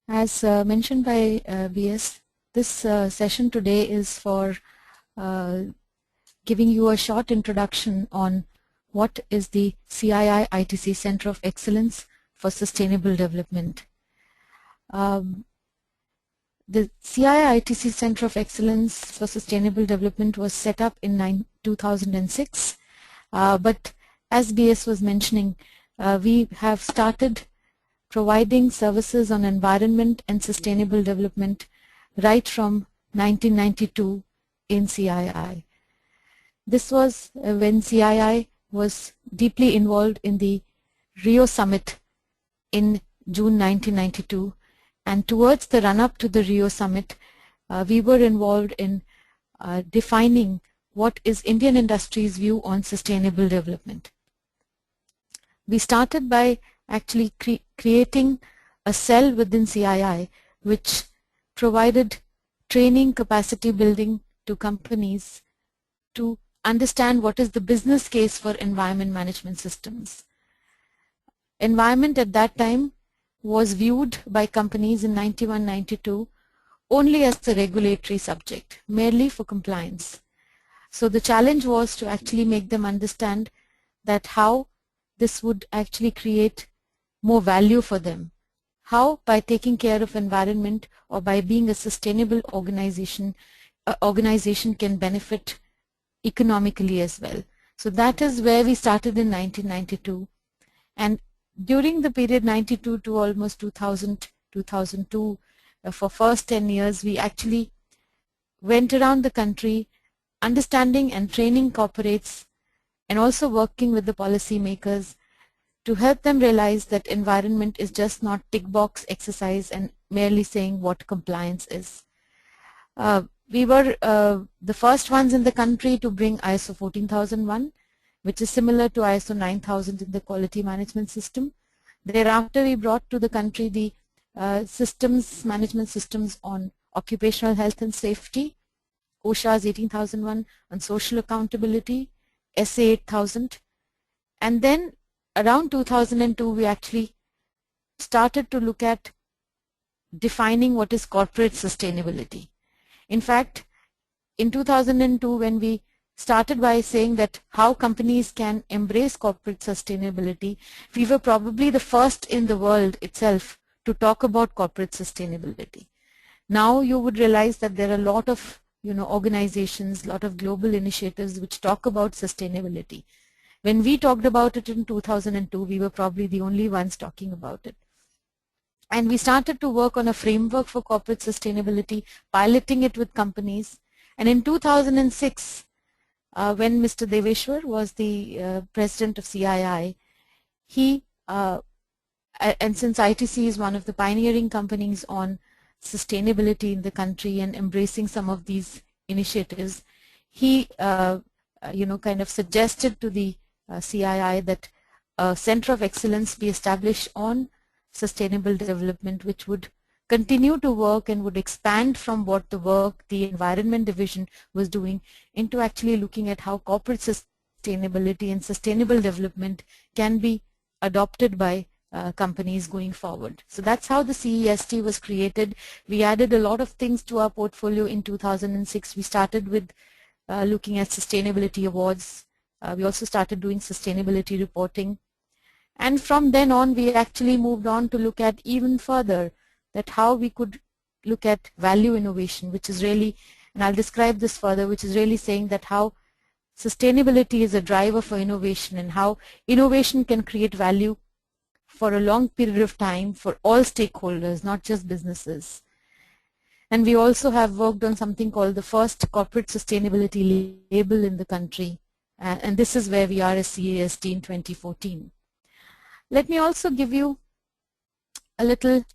As mentioned by BS, this session today is for giving you a short introduction on what is the CII-ITC Center of Excellence for Sustainable Development. The CII-ITC Center of Excellence for Sustainable Development was set up in 2006, but as BS was mentioning, we have started providing services on environment and sustainable development right from 1992 in CII. This was when CII was deeply involved in the Rio Summit in June 1992, and towards the run-up to the Rio Summit, we were involved in defining what is Indian industry's view on sustainable development. We started by actually creating a cell within CII which provided training, capacity building to companies to understand what is the business case for environment management systems. Environment at that time was viewed by companies in 91-92 only as the regulatory subject, merely for compliance. So the challenge was to actually make them understand that how this would actually create more value for them. How? By taking care of environment or by being a sustainable organization can benefit economically as well. So that is where we started in 1992, and during the period 92 to almost 2000, 2002, for first 10 years we actually went around the country understanding and training corporates and also working with the policy makers to help them realize that environment is just not tick box exercise and merely saying what compliance is. We were the first ones in the country to bring ISO 14001, which is similar to ISO 9000 in the quality management system. Thereafter, we brought to the country the management systems on occupational health and safety, OSHA's 18001, on social accountability, SA 8000, and then around 2002 we actually started to look at defining what is corporate sustainability. In fact, in 2002 when we started by saying that how companies can embrace corporate sustainability, we were probably the first in the world itself to talk about corporate sustainability. Now you would realize that there are a lot of organizations, a lot of global initiatives which talk about sustainability. When we talked about it in 2002, we were probably the only ones talking about it. And we started to work on a framework for corporate sustainability, piloting it with companies. And in 2006, when Mr. Deveshwar was the president of CII, he, and since ITC is one of the pioneering companies on sustainability in the country and embracing some of these initiatives, he kind of suggested to the CII that a center of excellence be established on sustainable development, which would continue to work and would expand from what the work the environment division was doing into actually looking at how corporate sustainability and sustainable development can be adopted by companies going forward. So that's how the CESD was created. We added a lot of things to our portfolio in 2006. We started with looking at sustainability awards. We also started doing sustainability reporting. And from then on, we actually moved on to look at even further that how we could look at value innovation, which is really, and I'll describe this further, which is really saying that how sustainability is a driver for innovation and how innovation can create value for a long period of time for all stakeholders, not just businesses. And we also have worked on something called the first corporate sustainability label in the country. And this is where we are as CESD in 2014. Let me also give you a little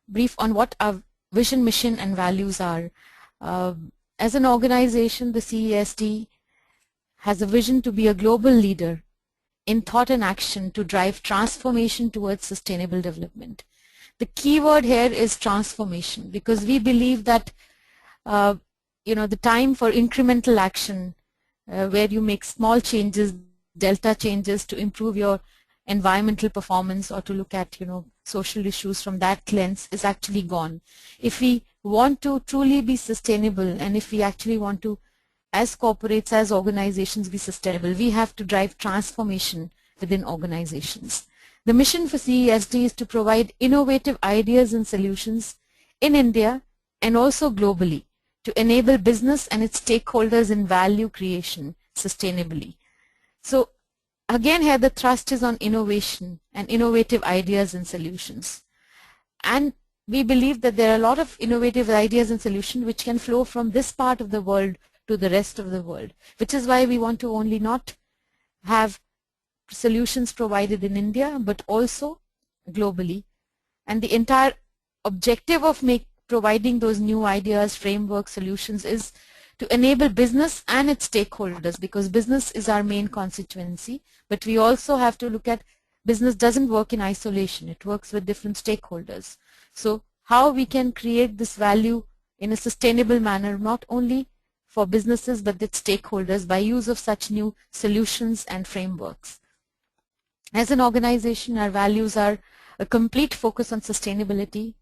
brief on what our vision, mission, and values are. As an organization, the CESD has a vision to be a global leader in thought and action to drive transformation towards sustainable development. The key word here is transformation, because we believe that the time for incremental action where you make small changes, delta changes to improve your environmental performance or to look at social issues from that lens is actually gone. If we want to truly be sustainable, and if we actually want to, as corporates, as organizations, be sustainable, we have to drive transformation within organizations. The mission for CESD is to provide innovative ideas and solutions in India and also globally to enable business and its stakeholders in value creation sustainably. So again, here the thrust is on innovation and innovative ideas and solutions. And we believe that there are a lot of innovative ideas and solutions which can flow from this part of the world to the rest of the world, which is why we want to only not have solutions provided in India, but also globally. And the entire objective of providing those new ideas, frameworks, solutions is to enable business and its stakeholders, because business is our main constituency, but we also have to look at business doesn't work in isolation. It works with different stakeholders. So how we can create this value in a sustainable manner, not only for businesses but its stakeholders, by use of such new solutions and frameworks. As an organization, our values are a complete focus on sustainability.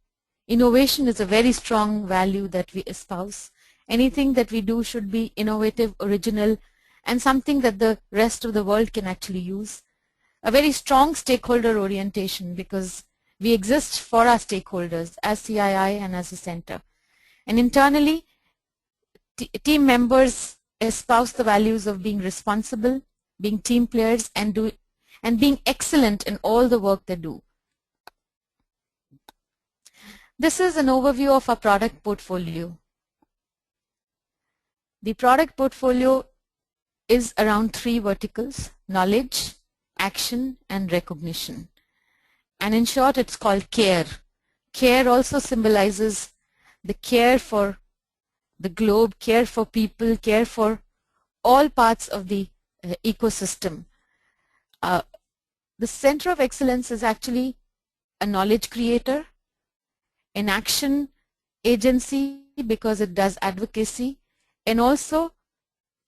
Innovation is a very strong value that we espouse. Anything that we do should be innovative, original, and something that the rest of the world can actually use. A very strong stakeholder orientation, because we exist for our stakeholders as CII and as a center. And internally, team members espouse the values of being responsible, being team players, and being excellent in all the work they do. This is an overview of our product portfolio. The product portfolio is around 3 verticals: knowledge, action, and recognition. And in short, it's called CARE. CARE also symbolizes the care for the globe, care for people, care for all parts of the ecosystem. The Center of Excellence is actually a knowledge creator, an action agency because it does advocacy, and also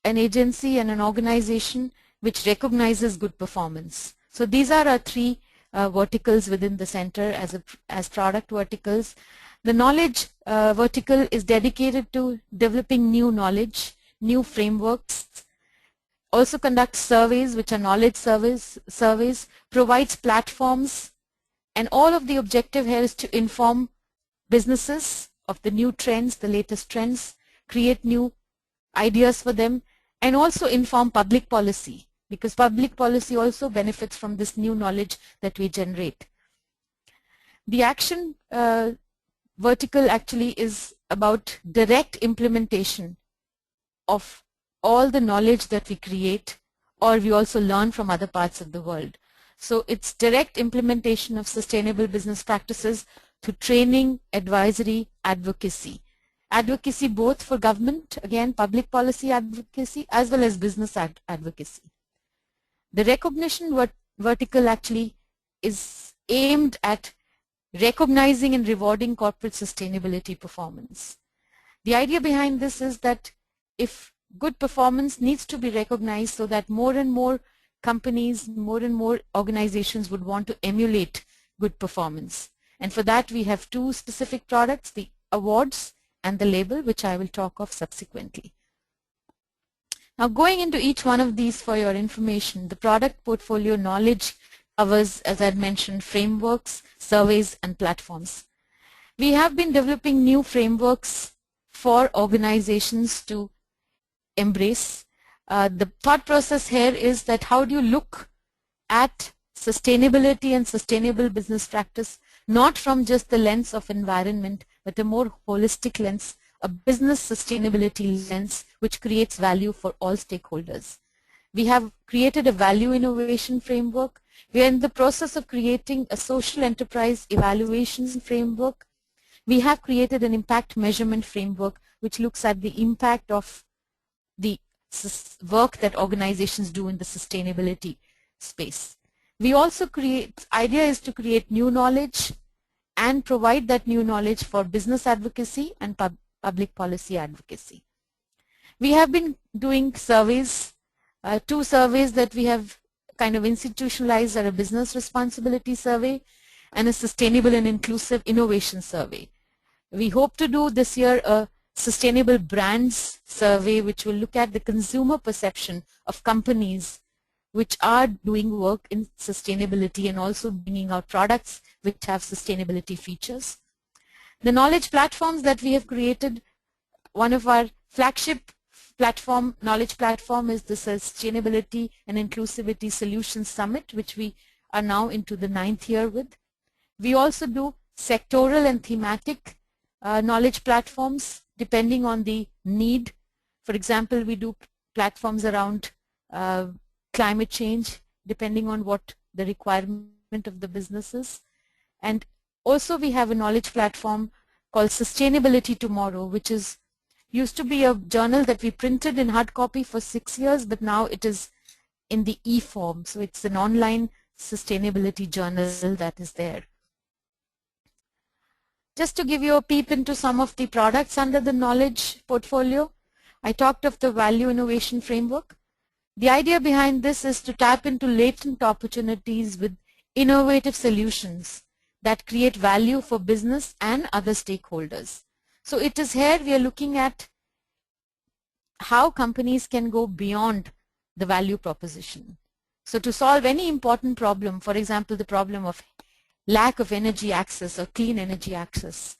an agency and an organization which recognizes good performance. So these are our 3 verticals within the center as product verticals. The knowledge vertical is dedicated to developing new knowledge, new frameworks, also conducts surveys, which are knowledge surveys, provides platforms, and all of the objective here is to inform businesses of the new trends, the latest trends, create new ideas for them, and also inform public policy, because public policy also benefits from this new knowledge that we generate. The action vertical actually is about direct implementation of all the knowledge that we create, or we also learn from other parts of the world. So it's direct implementation of sustainable business practices through training, advisory, advocacy. Advocacy both for government, again public policy advocacy, as well as business advocacy. The recognition vertical actually is aimed at recognizing and rewarding corporate sustainability performance. The idea behind this is that if good performance needs to be recognized, so that more and more companies, more and more organizations would want to emulate good performance. And for that we have 2 specific products, the awards and the label, which I will talk of subsequently. Now going into each one of these for your information, the product portfolio knowledge covers, as I had mentioned, frameworks, surveys, and platforms. We have been developing new frameworks for organizations to embrace. The thought process here is that how do you look at sustainability and sustainable business practice, not from just the lens of environment, but a more holistic lens, a business sustainability lens which creates value for all stakeholders. We have created a value innovation framework. We are in the process of creating a social enterprise evaluation framework. We have created an impact measurement framework which looks at the impact of the work that organizations do in the sustainability space. We also idea is to create new knowledge and provide that new knowledge for business advocacy and public policy advocacy. We have been doing surveys. 2 surveys that we have kind of institutionalized are a business responsibility survey and a sustainable and inclusive innovation survey. We hope to do this year a sustainable brands survey which will look at the consumer perception of companies which are doing work in sustainability and also bringing out products which have sustainability features. The knowledge platforms that we have created, one of our flagship platform, knowledge platform, is the Sustainability and Inclusivity Solutions Summit, which we are now into the 9th year with. We also do sectoral and thematic knowledge platforms depending on the need. For example, we do platforms around climate change depending on what the requirement of the business is. And also we have a knowledge platform called Sustainability Tomorrow, which is used to be a journal that we printed in hard copy for 6 years, but now it is in the e-form. So it's an online sustainability journal that is there. Just to give you a peep into some of the products under the knowledge portfolio, I talked of the value innovation framework. The idea behind this is to tap into latent opportunities with innovative solutions that create value for business and other stakeholders. So it is here we are looking at how companies can go beyond the value proposition. So to solve any important problem, for example, the problem of lack of energy access or clean energy access,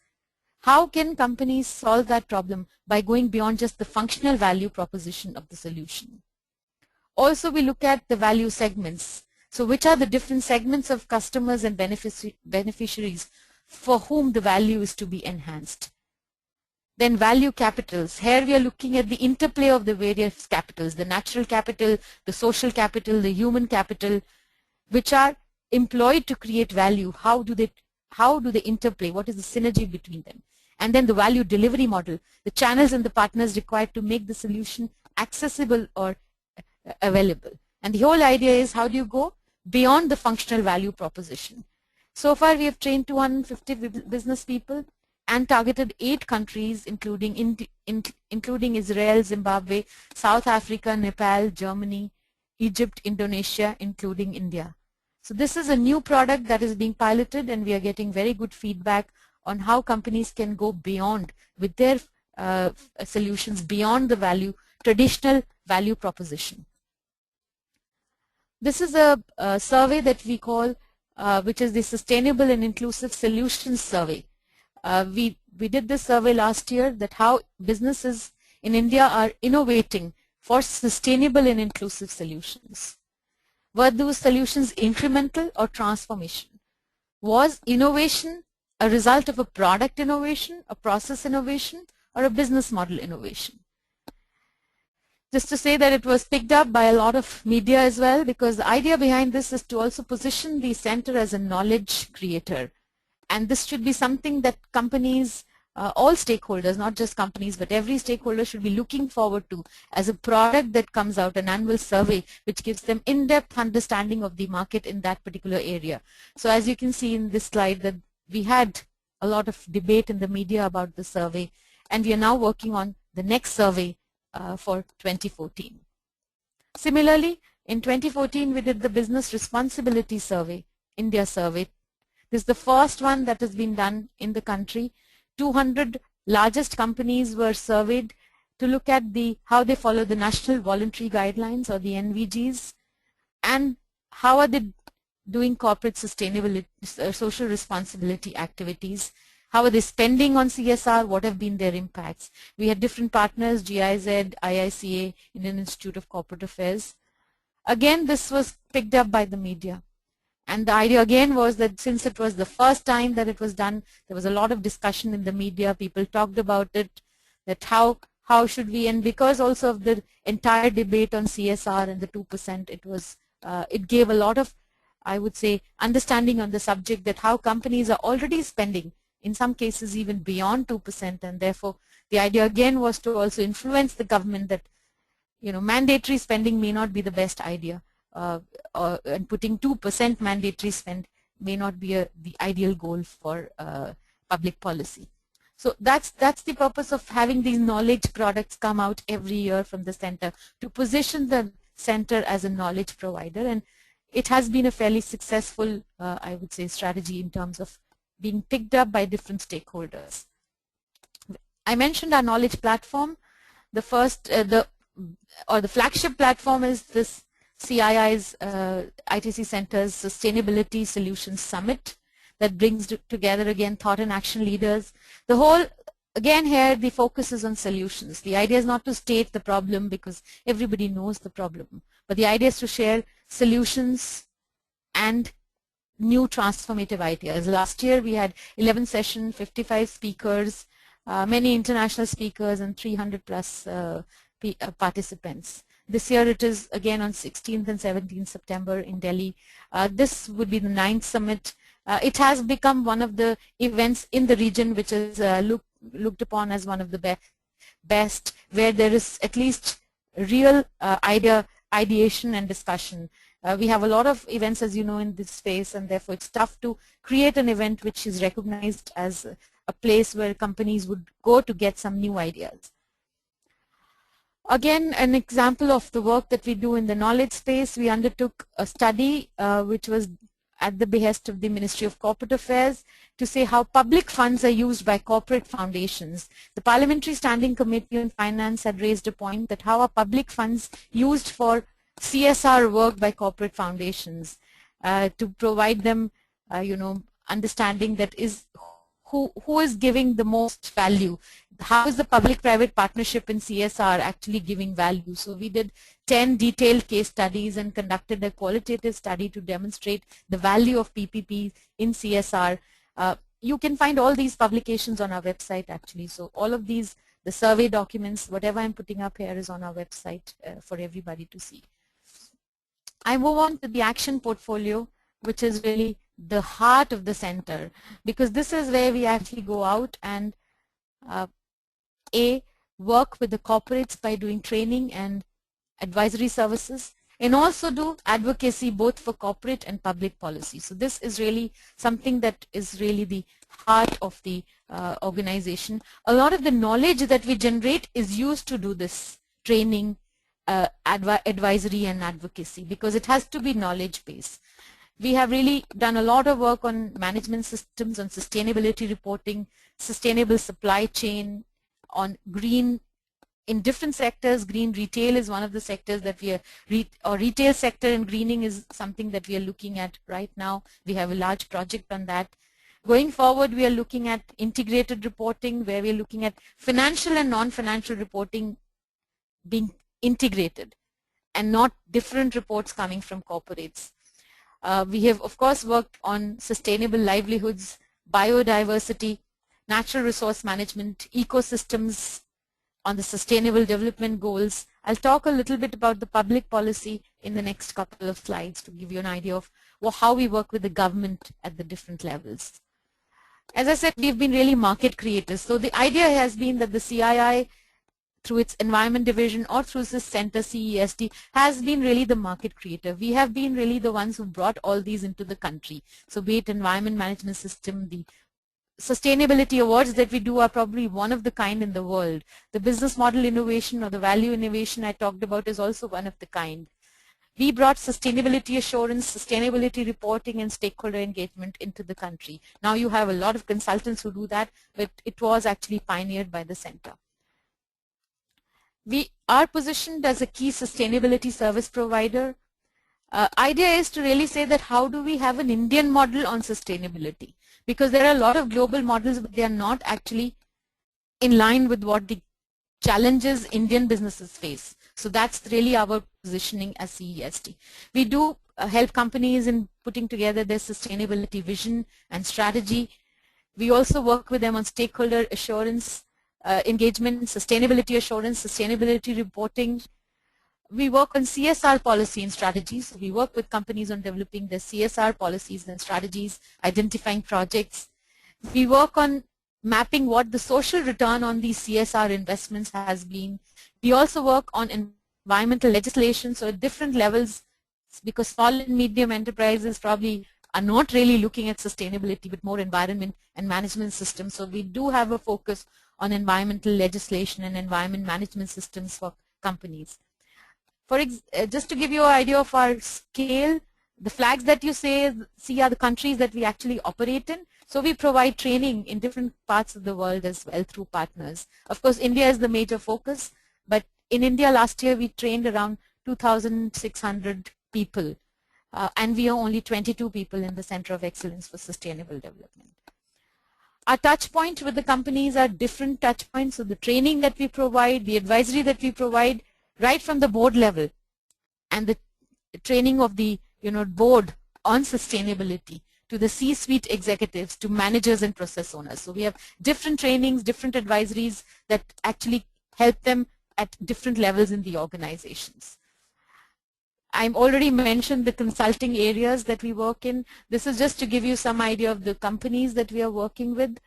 how can companies solve that problem? By going beyond just the functional value proposition of the solution. Also, we look at the value segments. So which are the different segments of customers and beneficiaries for whom the value is to be enhanced. Then value capitals. Here we are looking at the interplay of the various capitals, the natural capital, the social capital, the human capital, which are employed to create value. How do they interplay? What is the synergy between them? And then the value delivery model, the channels and the partners required to make the solution accessible or available. And the whole idea is how do you go beyond the functional value proposition. So far we have trained 250 business people and targeted 8 countries including Israel, Zimbabwe, South Africa, Nepal, Germany, Egypt, Indonesia, including India. So this is a new product that is being piloted, and we are getting very good feedback on how companies can go beyond with their solutions beyond the traditional value proposition. This is a survey that we call, which is the Sustainable and Inclusive Solutions Survey. We did this survey last year, that how businesses in India are innovating for sustainable and inclusive solutions. Were those solutions incremental or transformation? Was innovation a result of a product innovation, a process innovation, or a business model innovation? Just to say that it was picked up by a lot of media as well, because the idea behind this is to also position the center as a knowledge creator. And this should be something that companies, all stakeholders, not just companies, but every stakeholder should be looking forward to as a product that comes out, an annual survey which gives them in-depth understanding of the market in that particular area. So as you can see in this slide, that we had a lot of debate in the media about the survey, and we are now working on the next survey for 2014. Similarly, in 2014 we did the Business Responsibility Survey, India Survey. This is the first one that has been done in the country. 200 largest companies were surveyed to look at how they follow the National Voluntary Guidelines, or the NVGs, and how are they doing corporate sustainability, social responsibility activities. How are they spending on CSR? What have been their impacts? We had different partners, GIZ, IICA, Indian Institute of Corporate Affairs. Again, this was picked up by the media. And the idea again was that since it was the first time that it was done, there was a lot of discussion in the media. People talked about it, that how should we, and because also of the entire debate on CSR and the 2%, it gave a lot of, I would say, understanding on the subject, that how companies are already spending, in some cases even beyond 2%, and therefore the idea again was to also influence the government that mandatory spending may not be the best idea, and putting 2% mandatory spend may not be the ideal goal for public policy. So that's the purpose of having these knowledge products come out every year from the center, to position the center as a knowledge provider. And it has been a fairly successful, I would say, strategy in terms of being picked up by different stakeholders. I mentioned our knowledge platform. The first, the flagship platform is this CII's ITC Center's Sustainability Solutions Summit that brings together again thought and action leaders. The whole, again here, the focus is on solutions. The idea is not to state the problem because everybody knows the problem, but the idea is to share solutions and new transformative ideas. Last year we had 11 sessions, 55 speakers, many international speakers, and 300 plus participants. This year it is again on 16th and 17th September in Delhi. This would be the 9th summit. It has become one of the events in the region which is looked upon as one of the best, where there is at least real ideation and discussion. We have a lot of events, as you know, in this space, and therefore it's tough to create an event which is recognized as a place where companies would go to get some new ideas. Again, an example of the work that we do in the knowledge space, we undertook a study which was at the behest of the Ministry of Corporate Affairs to say how public funds are used by corporate foundations. The Parliamentary Standing Committee on Finance had raised a point that how are public funds used for CSR work by corporate foundations to provide them, understanding that is who is giving the most value. How is the public-private partnership in CSR actually giving value? So we did 10 detailed case studies and conducted a qualitative study to demonstrate the value of PPP in CSR. You can find all these publications on our website actually. So all of these, the survey documents, whatever I'm putting up here is on our website for everybody to see. I move on to the action portfolio, which is really the heart of the center, because this is where we actually go out and work with the corporates by doing training and advisory services, and also do advocacy both for corporate and public policy. So this is really something that is really the heart of the organization. A lot of the knowledge that we generate is used to do this training, advisory and advocacy, because it has to be knowledge based. We have really done a lot of work on management systems, on sustainability reporting, sustainable supply chain, on green in different sectors. Green retail is one of the sectors that we are, retail sector and greening is something that we are looking at right now. We have a large project on that. Going forward, we are looking at integrated reporting, where we are looking at financial and non-financial reporting being integrated and not different reports coming from corporates. We have, of course, worked on sustainable livelihoods, biodiversity, natural resource management, ecosystems, on the sustainable development goals. I'll talk a little bit about the public policy in the next couple of slides to give you an idea of how we work with the government at the different levels. As I said, we've been really market creators. So the idea has been that the CII, through its environment division or through this center CESD, has been really the market creator. We have been really the ones who brought all these into the country. So be it environment management system, the sustainability awards that we do are probably one of the kind in the world. The business model innovation or the value innovation I talked about is also one of the kind. We brought sustainability assurance, sustainability reporting and stakeholder engagement into the country. Now you have a lot of consultants who do that, but it was actually pioneered by the center. We are positioned as a key sustainability service provider. Idea is to really say that how do we have an Indian model on sustainability, because there are a lot of global models but they are not actually in line with what the challenges Indian businesses face. So that's really our positioning as CESD. We do help companies in putting together their sustainability vision and strategy. We also work with them on stakeholder assurance, engagement, sustainability assurance, sustainability reporting. We work on CSR policy and strategies. We work with companies on developing their CSR policies and strategies, identifying projects. We work on mapping what the social return on these CSR investments has been. We also work on environmental legislation, so at different levels, because small and medium enterprises probably are not really looking at sustainability but more environment and management systems. So we do have a focus on environmental legislation and environment management systems for companies. Just to give you an idea of our scale, The flags that you see are the countries that we actually operate in. So we provide training in different parts of the world as well through partners. Of course, India is the major focus, but in India last year we trained around 2,600 people, and we are only 22 people in the Center of Excellence for Sustainable Development. Our touch point with the companies are different touch points. So the training that we provide, the advisory that we provide, right from the board level, and the training of the board on sustainability, to the C-suite executives, to managers and process owners. So we have different trainings, different advisories that actually help them at different levels in the organizations. I've already mentioned the consulting areas that we work in. This is just to give you some idea of the companies that we are working with.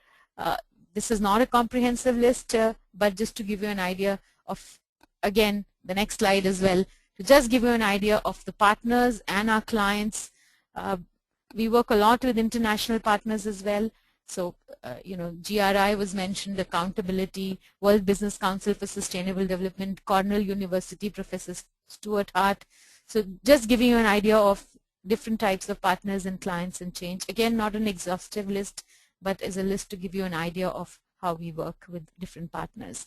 This is not a comprehensive list, but just to give you an idea of, again, the next slide as well, to just give you an idea of the partners and our clients. We work a lot with international partners as well. So, GRI was mentioned, accountability, World Business Council for Sustainable Development, Cornell University, Professor Stuart Hart. So just giving you an idea of different types of partners and clients and change. Again, not an exhaustive list, but as a list to give you an idea of how we work with different partners.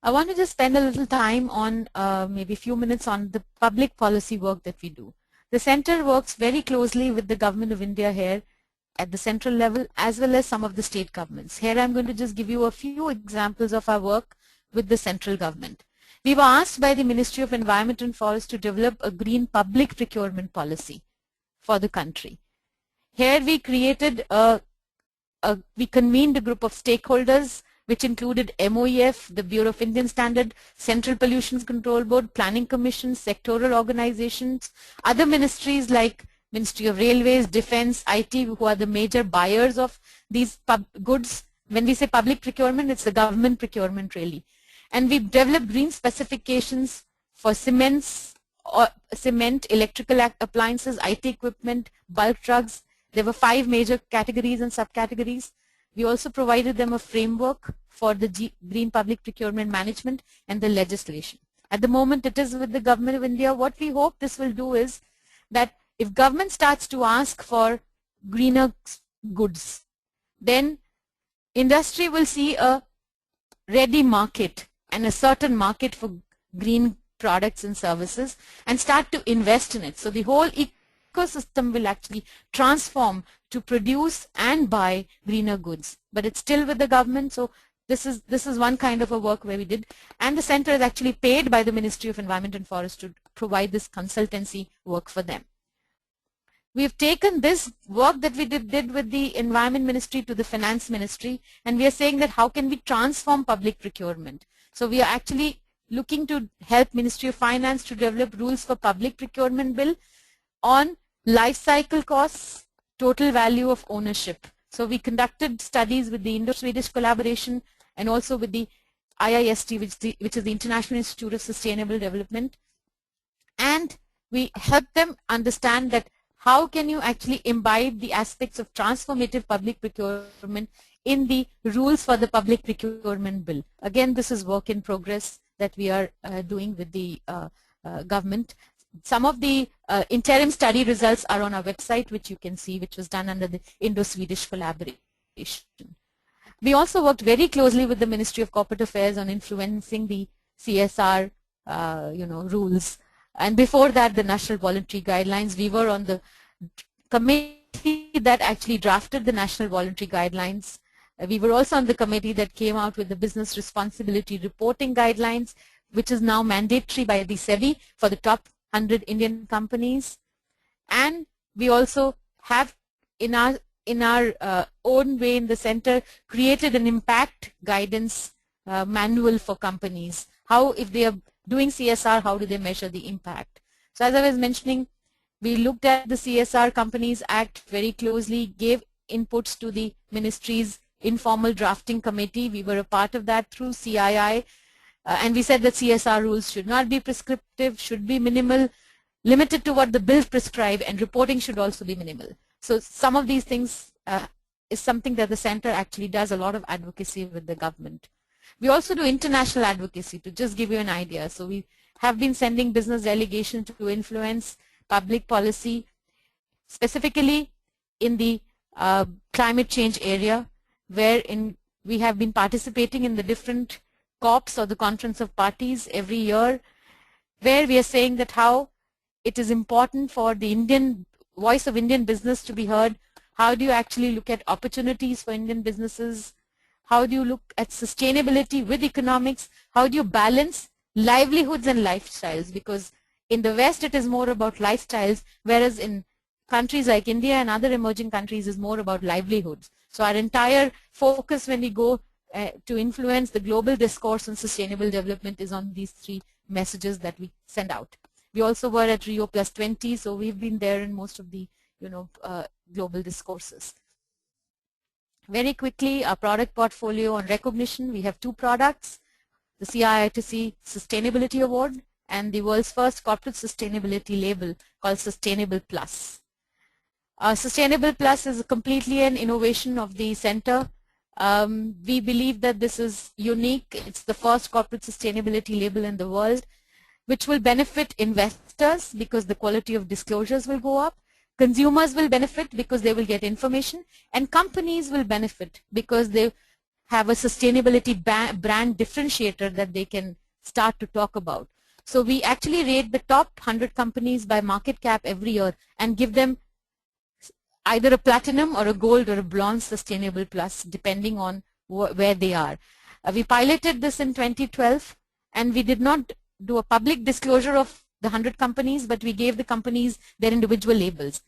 I want to just spend a little time on maybe a few minutes on the public policy work that we do. The center works very closely with the Government of India here at the central level, as well as some of the state governments. Here I'm going to just give you a few examples of our work with the central government. We were asked by the Ministry of Environment and Forest to develop a green public procurement policy for the country. Here we created we convened a group of stakeholders, which included MOEF, the Bureau of Indian Standard, Central Pollution Control Board, Planning Commission, sectoral organizations, other ministries like Ministry of Railways, Defense, IT, who are the major buyers of these goods. When we say public procurement, it's the government procurement really. And we developed green specifications for cement, electrical appliances, IT equipment, bulk drugs. There were 5 major categories and subcategories. We also provided them a framework for the green public procurement management and the legislation. At the moment it is with the Government of India. What we hope this will do is that if government starts to ask for greener goods, then industry will see a ready market and a certain market for green products and services and start to invest in it. So the whole ecosystem will actually transform to produce and buy greener goods. But it's still with the government, so this is one kind of a work where we did. And the center is actually paid by the Ministry of Environment and Forest to provide this consultancy work for them. We've taken this work that we did with the Environment Ministry to the Finance Ministry, and we are saying that how can we transform public procurement. So we are actually looking to help Ministry of Finance to develop rules for public procurement bill on life cycle costs, total value of ownership. So we conducted studies with the Indo-Swedish collaboration and also with the IIST, which is the International Institute of Sustainable Development, and we helped them understand that how can you actually imbibe the aspects of transformative public procurement in the rules for the public procurement bill. Again, this is work in progress that we are doing with the government. Some of the interim study results are on our website, which you can see, which was done under the Indo-Swedish collaboration. We also worked very closely with the Ministry of Corporate Affairs on influencing the CSR rules. And before that, the National Voluntary Guidelines. We were on the committee that actually drafted the National Voluntary Guidelines. We were also on the committee that came out with the Business Responsibility Reporting Guidelines, which is now mandatory by the SEBI for the top 100 Indian companies. And we also have in our own way in the center created an impact guidance manual for companies. How, if they are doing CSR, how do they measure the impact? So as I was mentioning, we looked at the CSR Companies Act very closely, gave inputs to the ministry's informal drafting committee. We were a part of that through CII, and we said that CSR rules should not be prescriptive, should be minimal, limited to what the bill prescribe, and reporting should also be minimal. So some of these things is something that the center actually does a lot of advocacy with the government. We also do international advocacy, to just give you an idea. So we have been sending business delegations to influence public policy, specifically in the climate change area, wherein we have been participating in the different COPs or the Conference of Parties every year, where we are saying that how it is important for the Indian voice of Indian business to be heard. How do you actually look at opportunities for Indian businesses? How do you look at sustainability with economics? How do you balance livelihoods and lifestyles? Because in the West it is more about lifestyles, whereas in countries like India and other emerging countries is more about livelihoods. So our entire focus when we go to influence the global discourse on sustainable development is on these three messages that we send out. We also were at Rio Plus 20, so we've been there in most of the global discourses. Very quickly, our product portfolio on recognition, we have two products, the CIITC Sustainability Award and the world's first corporate sustainability label called Sustainable Plus. Sustainable Plus is completely an innovation of the center. We believe that this is unique. It's the first corporate sustainability label in the world, which will benefit investors because the quality of disclosures will go up. Consumers will benefit because they will get information, and companies will benefit because they have a sustainability brand differentiator that they can start to talk about. So we actually rate the top 100 companies by market cap every year and give them either a platinum or a gold or a bronze sustainable plus depending on where they are. We piloted this in 2012 and we did not do a public disclosure of the 100 companies, but we gave the companies their individual labels.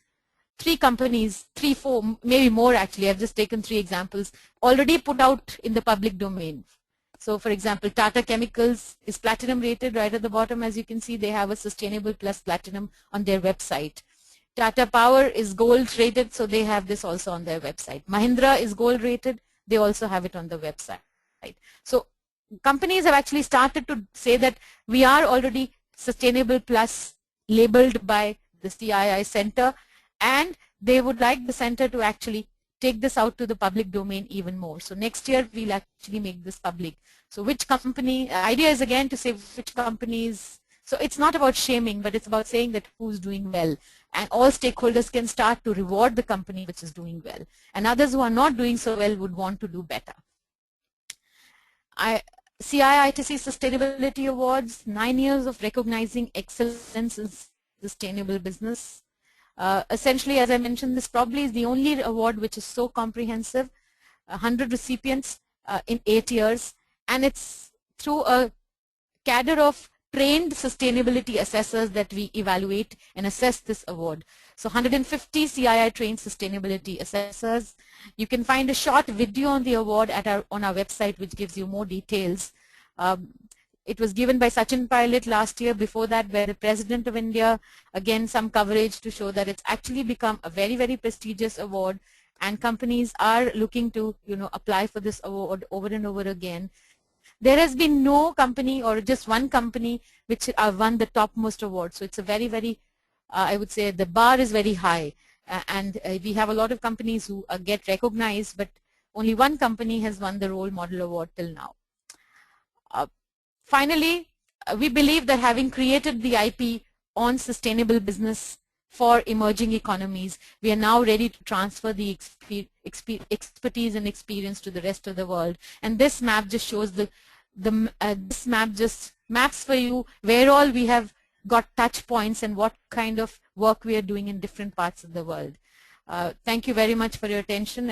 3 companies, 3, 4, maybe more actually, I've just taken 3 examples, already put out in the public domain. So for example, Tata Chemicals is platinum rated right at the bottom. As you can see, they have a sustainable plus platinum on their website. Tata Power is gold rated, so they have this also on their website. Mahindra is gold rated, they also have it on the website. So companies have actually started to say that we are already sustainable plus labeled by the CII center, and they would like the center to actually take this out to the public domain even more. So next year we'll actually make this public. So which company, idea is again to say which companies, so it's not about shaming, but it's about saying that who's doing well. And all stakeholders can start to reward the company which is doing well. And others who are not doing so well would want to do better. CIITC Sustainability Awards, 9 years of recognizing excellence in sustainable business. Essentially, as I mentioned, this probably is the only award which is so comprehensive, 100 recipients in 8 years, and it's through a cadre of trained sustainability assessors that we evaluate and assess this award. So 150 CII trained sustainability assessors. You can find a short video on the award at on our website which gives you more details. It was given by Sachin Pilot last year. Before that, by the President of India. Again, some coverage to show that it's actually become a very, very prestigious award, and companies are looking to apply for this award over and over again. There has been no company or just one company which won the topmost award. So it's a very, very, I would say the bar is very high. And we have a lot of companies who get recognized, but only one company has won the Role Model Award till now. Finally, we believe that having created the IP on sustainable business for emerging economies, we are now ready to transfer the expertise and experience to the rest of the world. And this map just shows this map just maps for you where all we have got touch points and what kind of work we are doing in different parts of the world. Thank you very much for your attention.